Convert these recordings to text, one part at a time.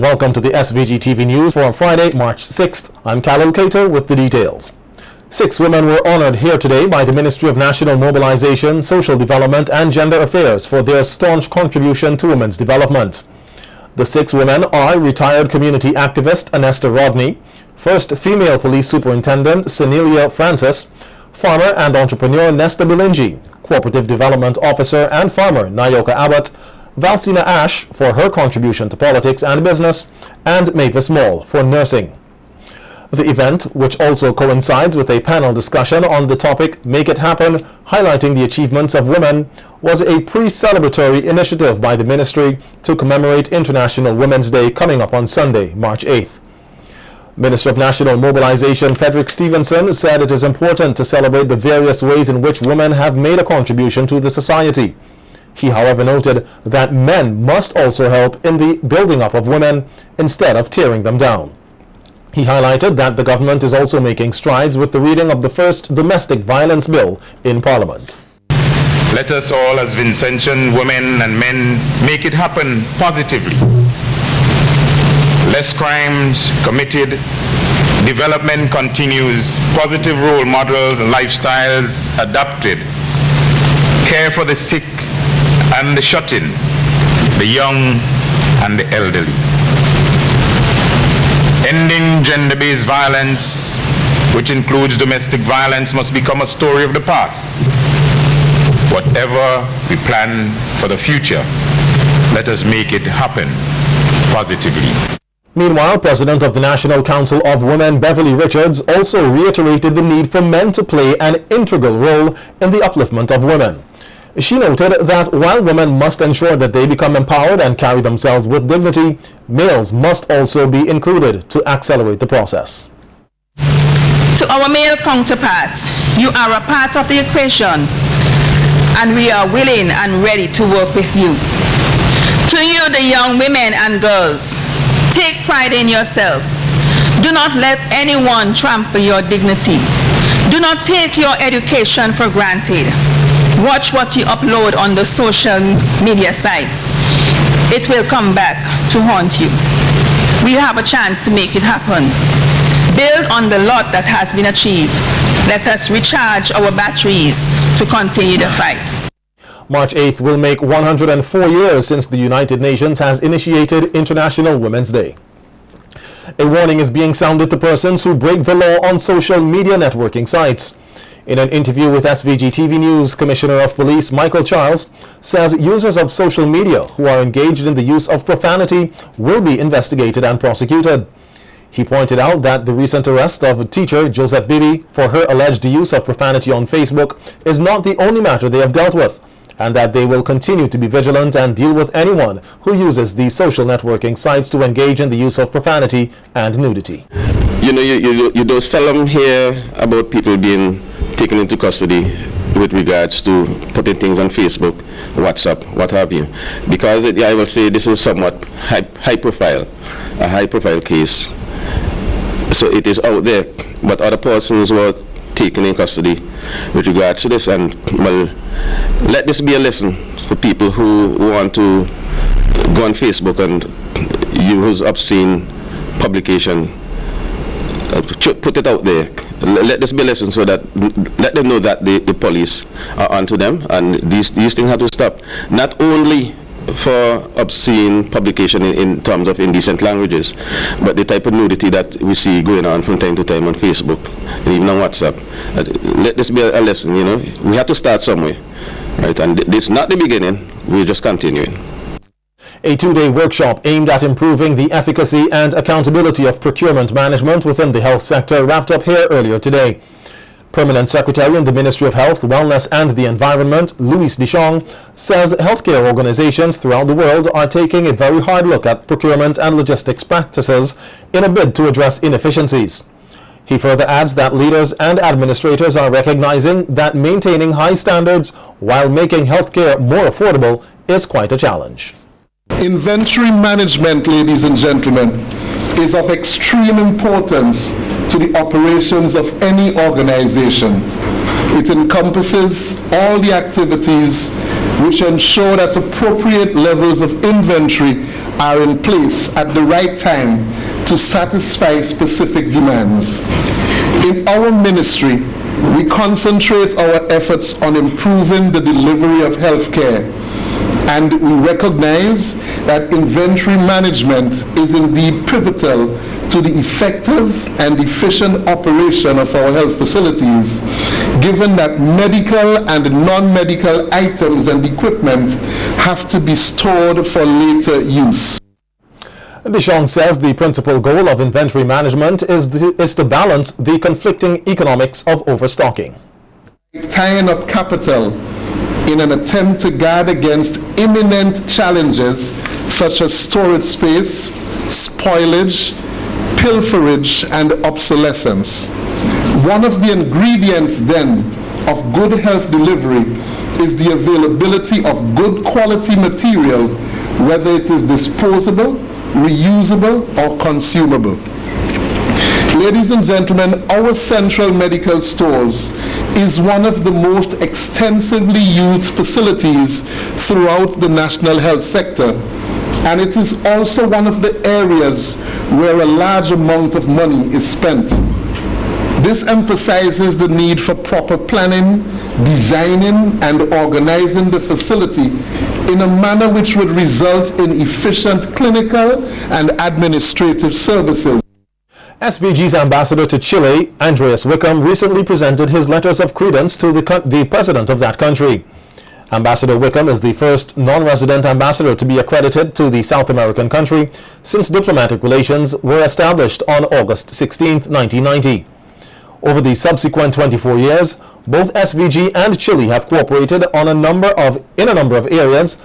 welcome to the SVG-TV news for Friday, March 6th. I'm Khalil Cater with the details. 6 women were honored here today by the Ministry of National Mobilization, Social Development and Gender Affairs for their staunch contribution to women's development. The 6 women are retired community activist Anesta Rodney, first female police superintendent Senelia Francis, farmer and entrepreneur Nesta Bilingi, cooperative development officer and farmer Nayoka Abbott, Valsina Ash for her contribution to politics and business, and Mavis Small for nursing. The event, which also coincides with a panel discussion on the topic Make It Happen, highlighting the achievements of women, was a pre-celebratory initiative by the ministry to commemorate International Women's Day coming up on Sunday, March 8th. Minister of National Mobilization Frederick Stevenson said it is important to celebrate the various ways in which women have made a contribution to the society. He, however, noted that men must also help in the building up of women instead of tearing them down. He highlighted that the government is also making strides with the reading of the first domestic violence bill in Parliament. Let us all, as Vincentian women and men, make it happen positively. Less crimes committed, development continues, positive role models and lifestyles adopted, care for the sick and the shut-in, the young and the elderly. Ending gender-based violence, which includes domestic violence, must become a story of the past. Whatever we plan for the future, let us make it happen positively. Meanwhile, President of the National Council of Women, Beverly Richards, also reiterated the need for men to play an integral role in the upliftment of women. She noted that while women must ensure that they become empowered and carry themselves with dignity, males must also be included to accelerate the process. To our male counterparts, you are a part of the equation, and we are willing and ready to work with you. To you, the young women and girls, take pride in yourself. Do not let anyone trample your dignity. Do not take your education for granted. Watch what you upload on the social media sites. It will come back to haunt you. We have a chance to make it happen. Build on the lot that has been achieved. Let us recharge our batteries to continue the fight. March 8th will make 104 years since the United Nations has initiated International Women's Day. A warning is being sounded to persons who break the law on social media networking sites. In an interview with SVG-TV News, Commissioner of Police Michael Charles says users of social media who are engaged in the use of profanity will be investigated and prosecuted. He pointed out that the recent arrest of teacher Josette Bibi for her alleged use of profanity on Facebook is not the only matter they have dealt with, and that they will continue to be vigilant and deal with anyone who uses these social networking sites to engage in the use of profanity and nudity. You don't seldom hear about people being taken into custody with regards to putting things on Facebook, WhatsApp, what have you. Because I will say this is somewhat a high profile case. So it is out there, but other persons were taken in custody with regards to this, and well, let this be a lesson for people who want to go on Facebook and use obscene publication. Put it out there. Let this be a lesson so that let them know that the police are onto them, and these things have to stop. Not only for obscene publication in terms of indecent languages, but the type of nudity that we see going on from time to time on Facebook and even on WhatsApp. Let this be a lesson. We have to start somewhere, right? And this is not the beginning. We're just continuing. A 2-day workshop aimed at improving the efficacy and accountability of procurement management within the health sector wrapped up here earlier today. Permanent Secretary in the Ministry of Health, Wellness and the Environment, Louis Deschong, says healthcare organizations throughout the world are taking a very hard look at procurement and logistics practices in a bid to address inefficiencies. He further adds that leaders and administrators are recognizing that maintaining high standards while making healthcare more affordable is quite a challenge. Inventory management, ladies and gentlemen, is of extreme importance to the operations of any organization. It encompasses all the activities which ensure that appropriate levels of inventory are in place at the right time to satisfy specific demands. In our ministry, we concentrate our efforts on improving the delivery of health care, and we recognize that inventory management is indeed pivotal to the effective and efficient operation of our health facilities, given that medical and non-medical items and equipment have to be stored for later use. Deshong says the principal goal of inventory management is to balance the conflicting economics of overstocking. Tying up capital in an attempt to guard against imminent challenges such as storage space, spoilage, pilferage, and obsolescence. One of the ingredients then of good health delivery is the availability of good quality material, whether it is disposable, reusable, or consumable. Ladies and gentlemen, our central medical stores is one of the most extensively used facilities throughout the national health sector, and it is also one of the areas where a large amount of money is spent. This emphasizes the need for proper planning, designing, and organizing the facility in a manner which would result in efficient clinical and administrative services. SVG's ambassador to Chile, Andreas Wickham, recently presented his letters of credence to the president of that country. Ambassador Wickham is the first non-resident ambassador to be accredited to the South American country since diplomatic relations were established on August 16, 1990. Over the subsequent 24 years, both SVG and Chile have cooperated on a number of areas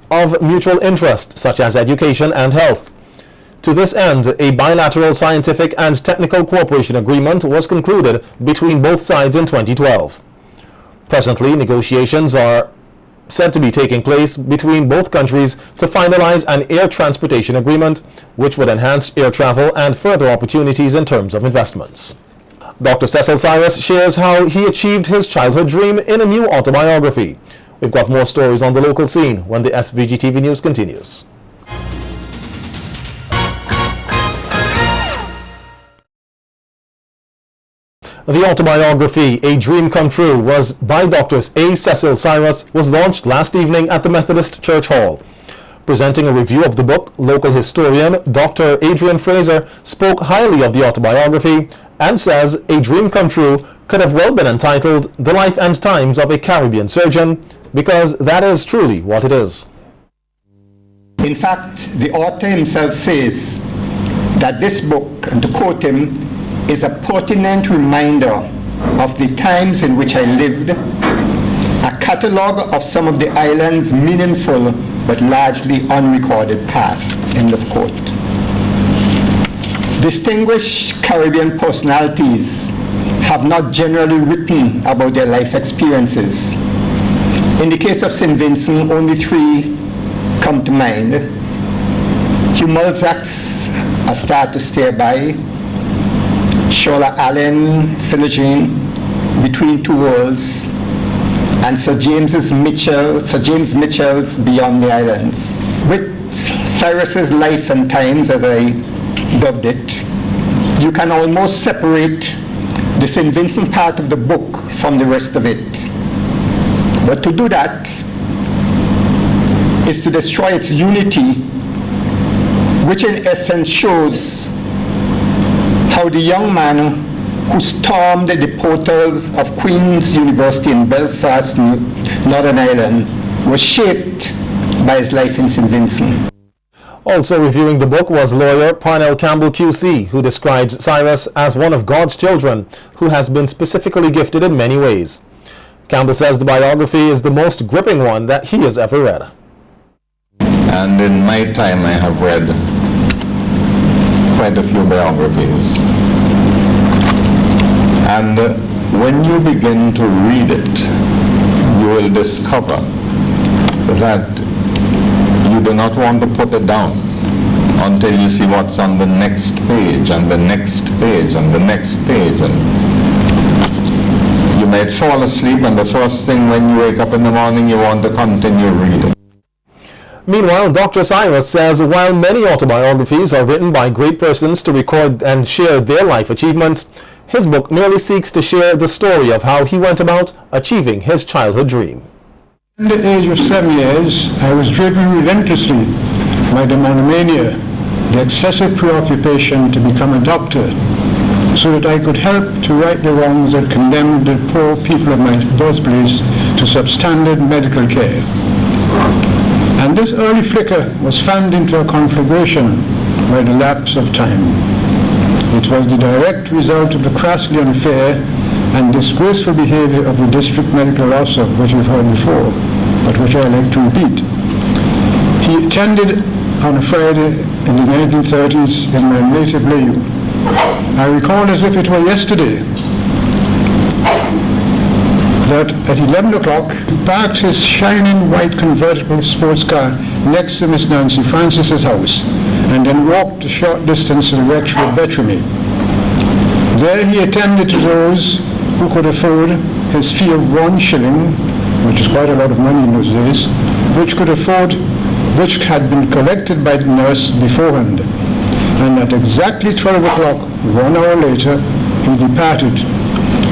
of mutual interest, such as education and health. To this end, a bilateral scientific and technical cooperation agreement was concluded between both sides in 2012. Presently, negotiations are said to be taking place between both countries to finalize an air transportation agreement, which would enhance air travel and further opportunities in terms of investments. Dr. Cecil Cyrus shares how he achieved his childhood dream in a new autobiography. We've got more stories on the local scene when the SVG-TV news continues. The autobiography, A Dream Come True, was by Dr. A. Cecil Cyrus, was launched last evening at the Methodist Church Hall. Presenting a review of the book, local historian Dr. Adrian Fraser spoke highly of the autobiography and says A Dream Come True could have well been entitled The Life and Times of a Caribbean Surgeon, because that is truly what it is. In fact, the author himself says that this book, and to quote him, is a pertinent reminder of the times in which I lived, a catalogue of some of the island's meaningful but largely unrecorded past, end of quote. Distinguished Caribbean personalities have not generally written about their life experiences. In the case of St. Vincent, only three come to mind. Hugh Mulzack's A Star to Stare By, Shola Allen, Philogene, Between Two Worlds, and Sir James Mitchell's Beyond the Islands. With Cyrus's life and times, as I dubbed it, you can almost separate the St. Vincent part of the book from the rest of it. But to do that is to destroy its unity, which in essence shows how the young man who stormed the portals of Queen's University in Belfast, Northern Ireland, was shaped by his life in St. Vincent. Also reviewing the book was lawyer Parnell Campbell QC, who describes Cyrus as one of God's children who has been specifically gifted in many ways. Campbell says the biography is the most gripping one that he has ever read. And in my time I have read quite a few biographies. And when you begin to read it, you will discover that you do not want to put it down until you see what's on the next page and the next page and the next page. And you might fall asleep, and the first thing when you wake up in the morning, you want to continue reading. Meanwhile, Dr. Cyrus says while many autobiographies are written by great persons to record and share their life achievements, his book merely seeks to share the story of how he went about achieving his childhood dream. At the age of 7 years, I was driven relentlessly by the monomania, the excessive preoccupation to become a doctor, so that I could help to right the wrongs that condemned the poor people of my birthplace to substandard medical care. And this early flicker was fanned into a conflagration by the lapse of time. It was the direct result of the crassly unfair and disgraceful behavior of the district medical officer, which we've heard before, but which I like to repeat. He attended on a Friday in the 1930s in my native Layu. I recall as if it were yesterday that at 11 o'clock he parked his shining white convertible sports car next to Miss Nancy Francis's house and then walked a short distance to the rectory of Betramie. There he attended to those who could afford his fee of 1 shilling, which is quite a lot of money in those days, which had been collected by the nurse beforehand. And at exactly 12 o'clock, 1 hour later, he departed,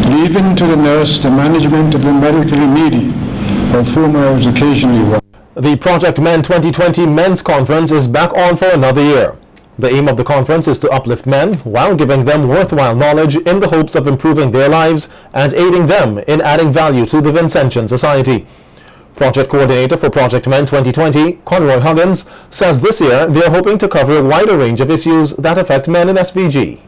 leaving to the nurse the management of the medically needy, of whom I was occasionally one. The Project Men 2020 Men's Conference is back on for another year. The aim of the conference is to uplift men while giving them worthwhile knowledge in the hopes of improving their lives and aiding them in adding value to the Vincentian society. Project Coordinator for Project Men 2020, Conroy Huggins, says this year they are hoping to cover a wider range of issues that affect men in SVG.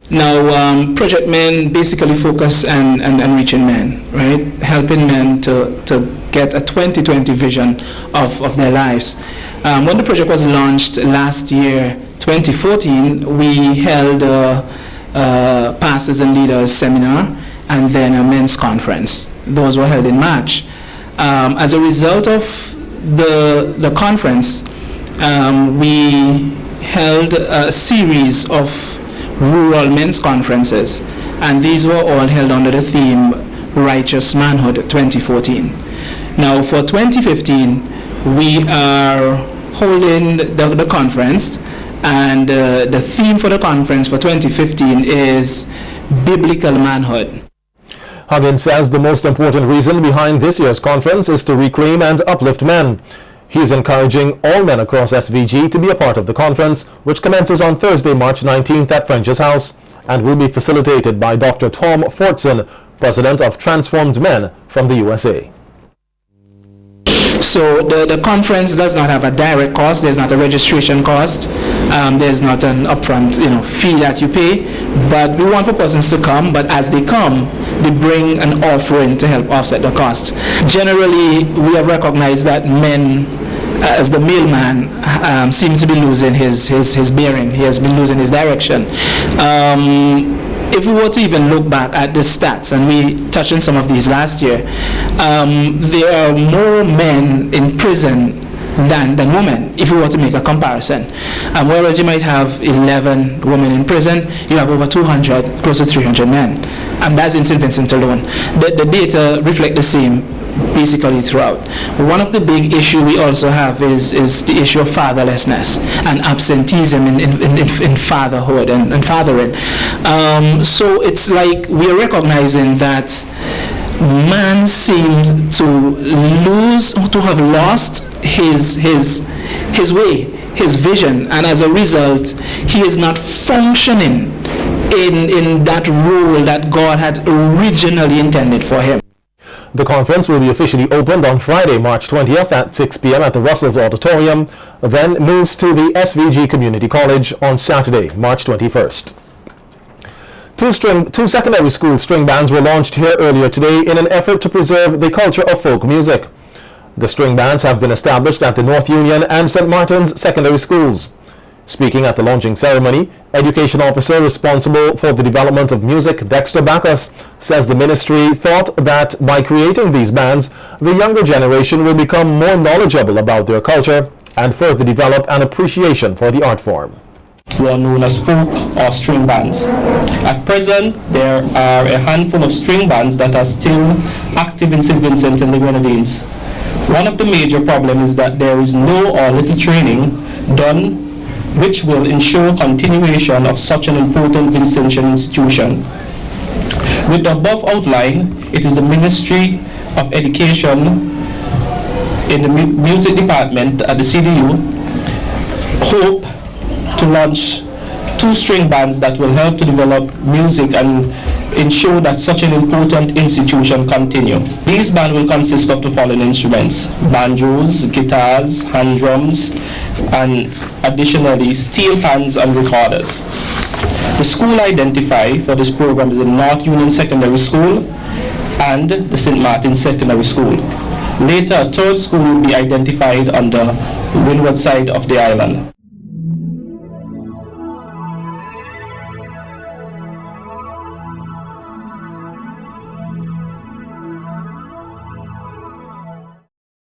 Now, Project Men basically focus on reaching men, right? Helping men to get a 2020 vision of their lives. When the project was launched last year, 2014, we held a Pastors and Leaders seminar and then a men's conference. Those were held in March. As a result of the conference, we held a series of rural men's conferences, and these were all held under the theme Righteous Manhood 2014. Now for 2015, we are holding the conference, and the theme for the conference for 2015 is Biblical Manhood. Huggins says the most important reason behind this year's conference is to reclaim and uplift men. He is encouraging all men across SVG to be a part of the conference, which commences on Thursday, March 19th at French's house and will be facilitated by Dr. Tom Fortson, President of Transformed Men from the USA. So the conference does not have a direct cost. There's not a registration cost. There's not an upfront fee that you pay. But we want for persons to come, but as they come, they bring an offering to help offset the cost. Generally, we have recognized that men, as the male man, seems to be losing his bearing. He has been losing his direction. If we were to even look back at the stats, and we touched on some of these last year, there are more men in prison than women, if we were to make a comparison. Whereas you might have 11 women in prison, you have over 200, close to 300 men. And that's in St. Vincent alone. The data reflect the same basically throughout. One of the big issues we also have is the issue of fatherlessness and absenteeism in fatherhood and fathering. So it's like we're recognizing that man seems to have lost his way, his vision, and as a result he is not functioning in that role that God had originally intended for him. The conference will be officially opened on Friday, March 20th at 6 p.m. at the Russell's Auditorium, then moves to the SVG Community College on Saturday, March 21st. Two secondary school string bands were launched here earlier today in an effort to preserve the culture of folk music. The string bands have been established at the North Union and St. Martin's secondary schools. Speaking at the launching ceremony, Education Officer responsible for the development of music, Dexter Backus, says the ministry thought that by creating these bands, the younger generation will become more knowledgeable about their culture and further develop an appreciation for the art form. We are known as folk or string bands. At present, there are a handful of string bands that are still active in St. Vincent and the Grenadines. We One of the major problems is that there is no or little training done which will ensure continuation of such an important Vincentian institution. With the above outline, it is the Ministry of Education in the music department at the CDU hope to launch 2 string bands that will help to develop music and ensure that such an important institution continue. These bands will consist of the following instruments: banjos, guitars, hand drums, and additionally steel pans and recorders. The school identified for this program is the North Union Secondary School and the St. Martin Secondary School. Later, a 3rd school will be identified on the windward side of the island.